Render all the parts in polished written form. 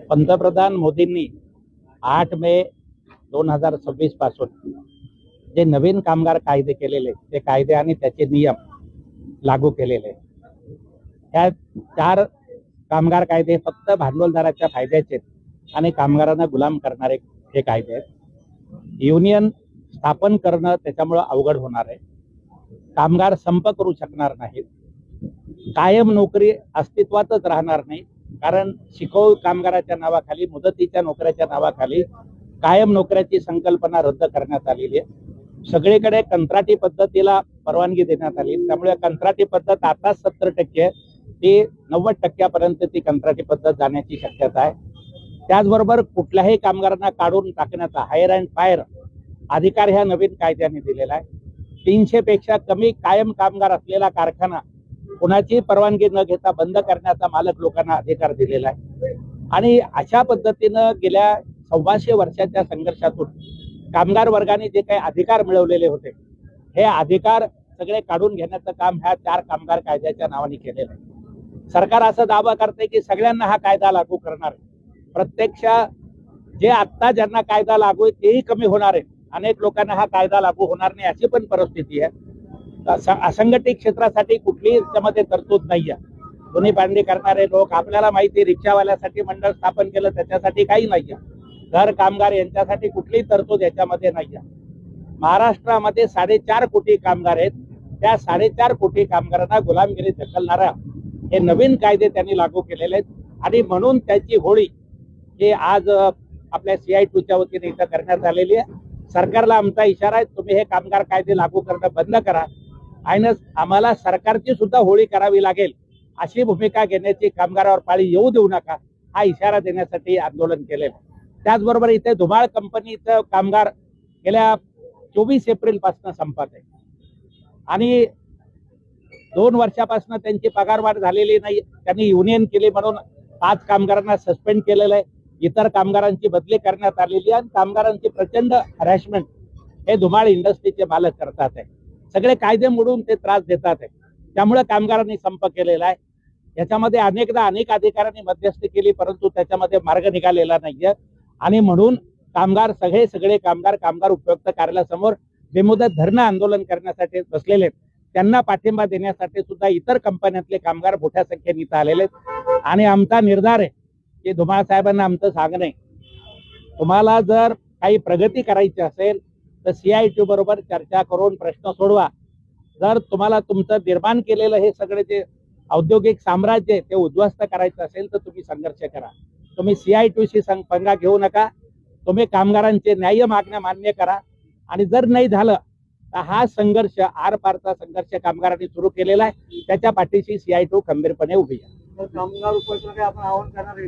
पंतप्रधान मोदींनी 8 मे 2026 पासून जे नवीन कामगार कायदे केलेले ते कायदे आणि त्याचे नियम लागू केलेले. ह्या 4 कामगार कायदे फक्त भांडवलदाराच्या फायद्याचे आणि कामगारांना गुलाम करणारे हे कायदे आहेत. युनियन स्थापन करणं त्याच्यामुळे अवघड होणार आहे. कामगार संप करू शकणार नाहीत. कायम नोकरी अस्तित्वातच राहणार नाही, कारण शिकाऊ कामगाराच्या नावाखाली, मुदतीच्या नोकऱ्याच्या नावाखाली कायम नोकऱ्याची संकल्पना रद्द करण्यात आलेली आहे. सगळीकडे कंत्राटी पद्धतीला परवानगी देण्यात आली. त्यामुळे कंत्राटी पद्धत आता 70% ती 90% ती कंत्राटी पद्धत जाण्याची शक्यता आहे. त्याचबरोबर कुठल्याही कामगारांना काढून टाकण्याचा हायर अँड फायर अधिकार ह्या नवीन कायद्याने दिलेला आहे. 300 पेक्षा कमी कायम कामगार असलेला कारखाना कोणाची परवानगी न घेता बंद करण्याचा मालक लोकांना अधिकार दिलेला आहे. आणि अशा पद्धतीनं गेल्या 125 वर्षाच्या संघर्षातून कामगार वर्गाने जे काही अधिकार मिळवलेले होते, हे अधिकार सगळे काढून घेण्याचं काम ह्या 4 कामगार कायद्याच्या नावाने केलेलं आहे. सरकार असा दावा करते की सगळ्यांना हा कायदा लागू करणार आहे. प्रत्यक्षात जे आत्ता ज्यांना कायदा लागू आहे तेही कमी होणार आहे. अनेक लोकांना हा कायदा लागू होणार नाही अशी पण परिस्थिती आहे. असंघटित क्षेत्रासाठी कुठलीही त्यामध्ये तरतूद नाही आहे. दोन्ही पांडे करणारे लोक, आपल्याला माहिती, रिक्षावाल्यासाठी मंडळ स्थापन केलं त्याच्यासाठी काही नाही आहे. घर कामगार यांच्यासाठी कुठलीही तरतूद याच्यामध्ये नाही आहे. महाराष्ट्रामध्ये 4.5 कोटी कामगार आहेत. त्या 4.5 कोटी कामगारांना गुलामगिरी ढकलणारा हे नवीन कायदे त्यांनी लागू केलेले आहेत. आणि म्हणून त्याची होळी ही आज आपल्या CI2च्या वतीने इथं करण्यात आलेली आहे. सरकारला आमचा इशारा आहे, तुम्ही हे कामगार कायदे लागू करणं बंद करा. आणि आम्हाला सरकारची सुद्धा होळी करावी लागेल अशी भूमिका घेण्याची कामगारावर पाळी येऊ देऊ नका, हा इशारा देण्यासाठी आंदोलन केलेलं. त्याचबरोबर इथे धुमाळ कंपनीचं कामगार गेल्या 24 एप्रिल पासून संपत आहे आणि 2 वर्षापासून त्यांची पगारवाढ झालेली नाही. त्यांनी युनियन केली म्हणून 5 कामगारांना सस्पेंड केलेलं आहे. इतर कामगारांची बदली करण्यात आलेली आहे. कामगारांची प्रचंड हॅरॅसमेंट हे धुमाळ इंडस्ट्रीचे मालक करतात आहे. सगळे कायदे मोडून ते त्रास देतात आहे. त्यामुळे कामगारांनी संप केलेला आहे. याच्यामध्ये अनेकदा अनेक अधिकाऱ्यांनी मध्यस्थी केली, परंतु त्याच्यामध्ये मार्ग निघालेला नाहीये. आणि म्हणून सगळे कामगार उपयुक्त कार्यालयासमोर बेमुदत धरणं आंदोलन करण्यासाठी बसलेले आहेत. त्यांना पाठिंबा देण्यासाठी सुद्धा इतर कंपन्यातले कामगार मोठ्या संख्येने इथं आलेले आहेत. आणि आमचा निर्धार आहे की धुमाळ साहेबांना आमचं सांगणं आहे, तुम्हाला जर काही प्रगती करायची असेल तर CI2 बरोबर चर्चा करून प्रश्न सोडवा. जर तुम्हाला तुमचं निर्माण केलेलं हे सगळे जे औद्योगिक साम्राज्य आहे ते उद्ध्वस्त करायचं असेल तर तुम्ही संघर्ष करा. तुम्ही CI2शी पंगा घेऊ नका. तुम्ही कामगारांचे न्याय्य मागण्या मान्य करा. आणि जर नाही झालं तर हा संघर्ष, आरपारचा संघर्ष कामगारांनी सुरू केलेला आहे, त्याच्या पाठीशी CI2 खंबीरपणे उभी आहे. कामगार उपयुक्तकडे आपण आवाहन करणार आहे.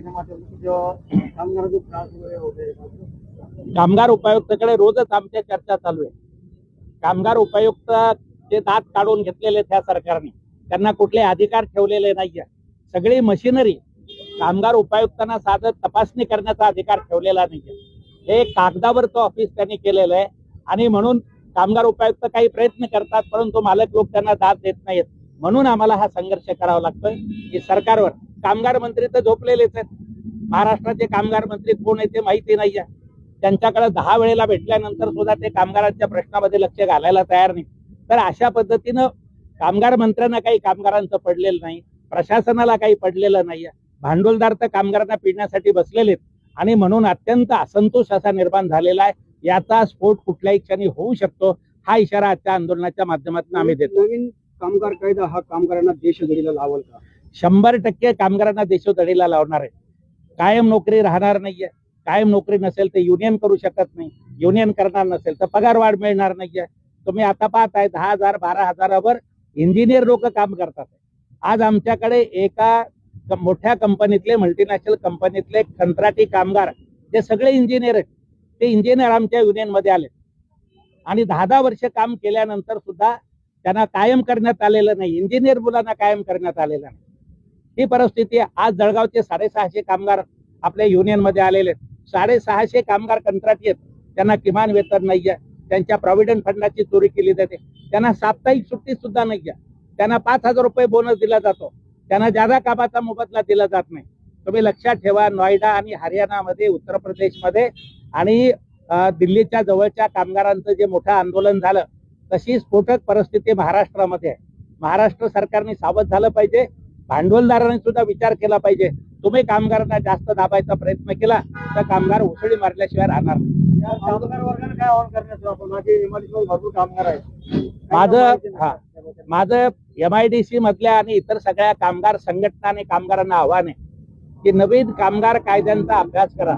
कामगार उपायुक्ताकडे रोजच आमच्या चर्चा चालू आहे. कामगार उपायुक्त जे दात काढून घेतलेले त्या सरकारने, त्यांना कुठले अधिकार ठेवलेले नाहीये. सगळी मशिनरी कामगार उपायुक्तांना साधं तपासणी करण्याचा अधिकार ठेवलेला नाहीये. हे कागदावरचं ऑफिस त्यांनी केलेलं आहे. आणि म्हणून कामगार उपायुक्त काही प्रयत्न करतात, परंतु मालक लोक त्यांना दाद देत नाहीत. म्हणून आम्हाला हा संघर्ष करावा लागतोय की सरकारवर. कामगार मंत्री तर झोपलेलेच आहेत. महाराष्ट्राचे कामगार मंत्री कोण आहे ते माहिती नाहीये. त्यांच्याकडे 10 वेळेला भेटल्यानंतर सुद्धा ते कामगारांच्या प्रश्नामध्ये लक्ष घालायला तयार नाही. तर अशा पद्धतीनं कामगार मंत्र्यांना काही कामगारांचं पडलेलं नाही, प्रशासनाला काही पडलेलं नाहीये. भांडवलदार तर कामगारांना पिळण्यासाठी बसलेले आहेत. आणि म्हणून अत्यंत असंतोष असा निर्माण झालेला आहे. याचा स्फोट कुठल्याही क्षणी होऊ शकतो, हा इशारा आजच्या आंदोलनाच्या माध्यमातून आम्ही देतो. नवीन कामगार कायदा हा कामगारांना देशोधडीला लावल का? 100% कामगारांना देशोधडीला लावणार आहे. कायम नोकरी राहणार नाहीये. कायम नोकरी नसेल तर युनियन करू शकत नाही. युनियन करणार नसेल तर पगारवाढ मिळणार नाहीये. तुम्ही आता पाहताय 10,000 12,000वर इंजिनियर लोक काम करतात. आज आमच्याकडे एका मोठ्या कंपनीतले, मल्टीनॅशनल कंपनीतले कंत्राटी कामगार जे सगळे इंजिनियर आहेत, ते इंजिनियर आमच्या युनियन मध्ये आले. आणि 10-10 वर्ष काम केल्यानंतर सुद्धा त्यांना कायम करण्यात आलेलं नाही. इंजिनियर मुलांना कायम करण्यात आलेलं नाही. ही परिस्थिती आहे. आज जळगावचे 650 कामगार आपल्या युनियन मध्ये आलेले आहेत. 650 कामगार कंत्राटी आहेत. त्यांना किमान वेतन नाहीये. त्यांच्या प्रॉव्हिडंट फंडाची चोरी केली जाते. त्यांना साप्ताहिक सुट्टी सुद्धा नाहीये. त्यांना 5,000 रुपये बोनस दिला जातो. त्यांना जादा कामाचा मोबदला दिला जात नाही. तुम्ही लक्षात ठेवा, नोएडा आणि हरियाणामध्ये, उत्तर प्रदेशमध्ये आणि दिल्लीच्या जवळच्या कामगारांचं जे मोठं आंदोलन झालं, तशी स्फोटक परिस्थिती महाराष्ट्रामध्ये आहे. महाराष्ट्र सरकारने सावध झालं पाहिजे, भांडवलदारांनी सुद्धा विचार केला पाहिजे. तुम्ही कामगारांना जास्त दाबायचा प्रयत्न केला तर कामगार उसळी मारल्याशिवाय राहणार नाही. या कामगार वर्गाने काय आवाहन करण्याचं आपण? माझे एमआयडीसी भरपूर कामगार आहेत. माझं MIDC मधल्या आणि इतर सगळ्या कामगार संघटना आणि कामगारांना आव्हान आहे की नवीन कामगार कायद्यांचा अभ्यास करा.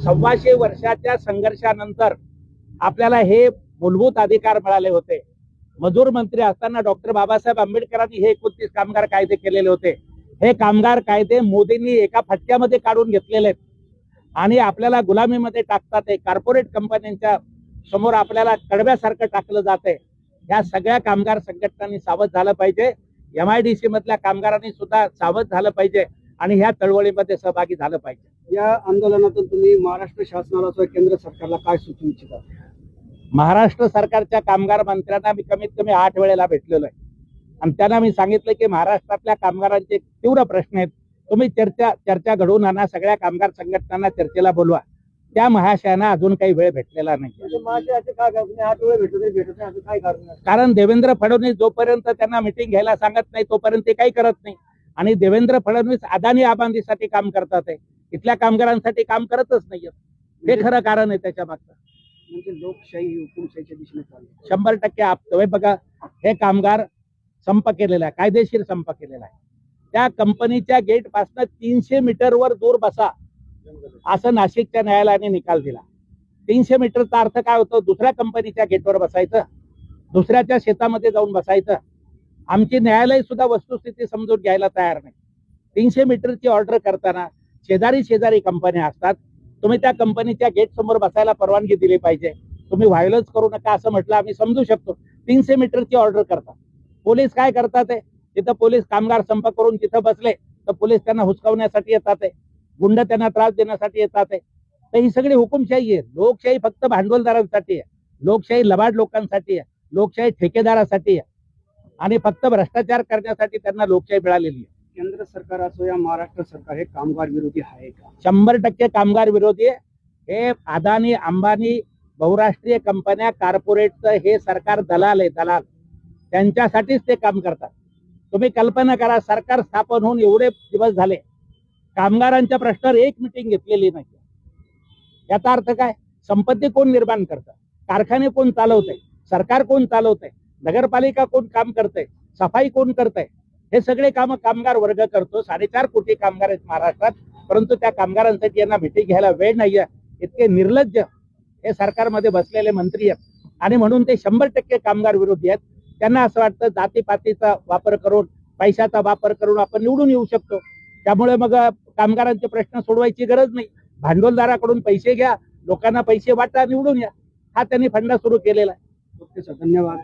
125 वर्षाच्या संघर्षानंतर आपल्याला हे मूलभूत अधिकार मिळाले होते. मजूर मंत्री असताना डॉक्टर बाबासाहेब आंबेडकरांनी हे 29 कामगार कायदे केलेले होते. हे कामगार कायदे मोदींनी एका फटक्यामध्ये काढून घेतलेले आहेत आणि आपल्याला गुलामीमध्ये टाकतात. आहे कॉर्पोरेट कंपन्यांच्या समोर आपल्याला कडव्यासारखं टाकलं जात आहे. या सगळ्या कामगार संघटनांनी सावध झालं पाहिजे. MIDC मधल्या कामगारांनी सुद्धा सावध झालं पाहिजे आणि ह्या चळवळीमध्ये सहभागी झालं पाहिजे. या आंदोलनातून तुम्ही महाराष्ट्र शासनाला किंवा केंद्र सरकारला काय सुचवू इच्छिता? महाराष्ट्र सरकारच्या कामगार मंत्र्यांना मी कमीत कमी 8 वेळेला भेटलेलो आहे आणि त्यांना मी सांगितलं की महाराष्ट्रातल्या कामगारांचे तीव्र प्रश्न आहेत. तुम्ही चर्चा घडवून आणा, सगळ्या कामगार संघटनांना चर्चेला बोलवा. त्या महाशयांना अजून काही वेळ भेटलेला नाही. कारण देवेंद्र फडणवीस जोपर्यंत त्यांना मिटिंग घ्यायला सांगत नाही तोपर्यंत ते काही करत नाही. आणि देवेंद्र फडणवीस अदानी आबांदीसाठी काम करतात आहे, इथल्या कामगारांसाठी काम करतच नाहीये. हे खरं कारण आहे त्याच्या मागचं. म्हणजे लोकशाही हुकुमशाहीच्या दिशेने चालली 100% तुम्ही बघा, हे कामगार संप केलेला आहे, कायदेशीर संप केलेला आहे. त्या कंपनीच्या गेट पासून 300 मीटरवर दूर बसा असं नाशिकच्या न्यायालयाने निकाल दिला. 300 मीटरचा अर्थ काय होतो? दुसऱ्या कंपनीच्या गेटवर बसायचं, दुसऱ्याच्या शेतामध्ये जाऊन बसायचं. आमची न्यायालय सुद्धा वस्तुस्थिती समजून घ्यायला तयार नाही. 300 मीटरची ऑर्डर करताना शेजारी कंपन्या असतात. तुम्ही त्या कंपनीच्या गेट समोर बसायला परवानगी दिली पाहिजे. तुम्ही व्हायलन्स करू नका असं म्हटलं आम्ही समजू शकतो. 300 मीटरची ऑर्डर करतात. पोलीस काय करतात? तिथं पोलीस कामगार संप करून तिथं बसले तर पोलीस त्यांना हुसकावण्यासाठी येतात, गुंड त्यांना त्रास देण्यासाठी येतात. तर ही सगळी हुकुमशाही आहे. लोकशाही फक्त भांडवलदारांसाठी आहे, लोकशाही लबाड लोकांसाठी आहे, लोकशाही ठेकेदारासाठी आहे आणि फक्त भ्रष्टाचार करण्यासाठी त्यांना लोकशाही मिळालेली आहे. केंद्र सरकार असो या महाराष्ट्र सरकार हे कामगार विरोधी आहे का? 100% कामगार विरोधी आहे. हे अदानी अंबानी बहुराष्ट्रीय कंपन्या कॉर्पोरेटचं हे सरकार दलाल आहे, दलाल. त्यांच्यासाठीच ते काम करतात. तुम्ही कल्पना करा, सरकार स्थापन होऊन एवढे दिवस झाले, कामगारांच्या प्रश्नावर एक मिटिंग घेतलेली नाही. याचा अर्थ काय? संपत्ती कोण निर्माण करतं? कारखाने कोण चालवतंय? सरकार कोण चालवतंय? नगरपालिका कोण काम करतंय? सफाई कोण करतंय? हे सगळे काम कामगार वर्ग करतो. 4.5 कोटी कामगार आहेत महाराष्ट्रात, परंतु त्या कामगारांसाठी यांना मिटिंग घ्यायला वेळ नाहीये. इतके निर्लज्ज हे सरकारमध्ये बसलेले मंत्री आहेत आणि म्हणून ते 100% कामगार विरोधी आहेत. त्यांना असं वाटतं जातीपातीचा वापर करून, पैशाचा वापर करून आपण निवडून येऊ शकतो. त्यामुळे मग कामगारांचे प्रश्न सोडवायची गरज नाही. भांडवलदाराकडून पैसे घ्या, लोकांना पैसे वाटा, निवडून या. हा त्यांनी फंडा सुरू केलेला आहे. ओके सर, धन्यवाद.